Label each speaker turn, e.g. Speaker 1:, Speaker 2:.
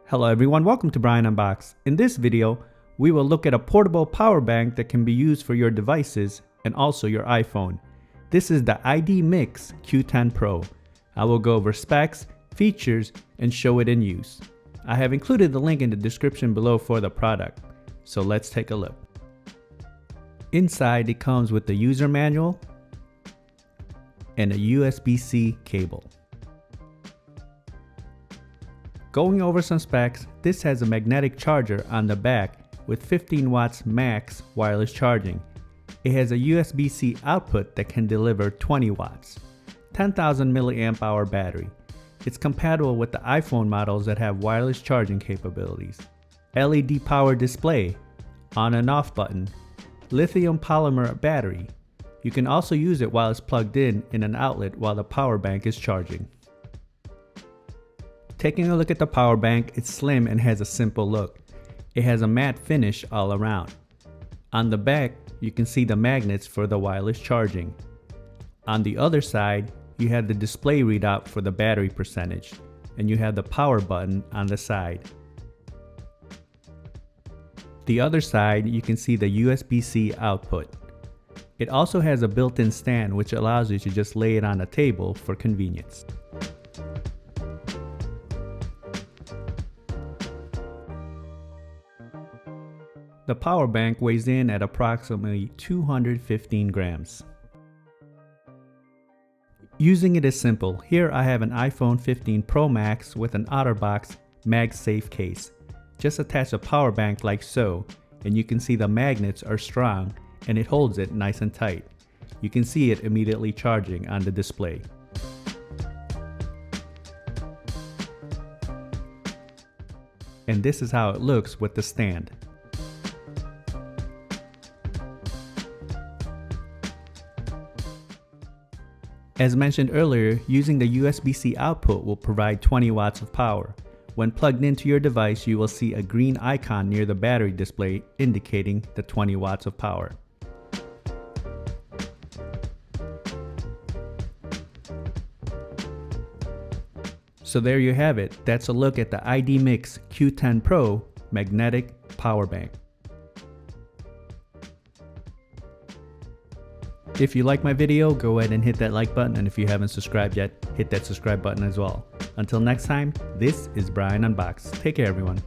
Speaker 1: Hello everyone, welcome to Brian Unboxed. In this video, we will look at a portable power bank that can be used for your devices and also your iPhone. This is the IDMIX Q10 Pro. I will go over specs, features, and show it in use. I have included the link in the description below for the product, so let's take a look. Inside, it comes with the user manual and a USB-C cable. Going over some specs, this has a magnetic charger on the back with 15 watts max wireless charging. It has a USB-C output that can deliver 20 watts, 10,000 milliamp hour battery. It's compatible with the iPhone models that have wireless charging capabilities. LED power display, on and off button, lithium polymer battery. You can also use it while it's plugged in an outlet while the power bank is charging. Taking a look at the power bank, it's slim and has a simple look. It has a matte finish all around. On the back, you can see the magnets for the wireless charging. On the other side, you have the display readout for the battery percentage, and you have the power button on the side. The other side, you can see the USB-C output. It also has a built-in stand which allows you to just lay it on a table for convenience. The power bank weighs in at approximately 215 grams. Using it is simple. Here I have an iPhone 15 Pro Max with an OtterBox MagSafe case. Just attach a power bank like so, and you can see the magnets are strong and it holds it nice and tight. You can see it immediately charging on the display. And this is how it looks with the stand. As mentioned earlier, using the USB-C output will provide 20 watts of power. When plugged into your device, you will see a green icon near the battery display indicating the 20 watts of power. So there you have it. That's a look at the IDMIX Q10 Pro magnetic power bank. If you like my video, go ahead and hit that like button, and if you haven't subscribed yet, hit that subscribe button as well. Until next time, this is Brian Unboxed. Take care everyone.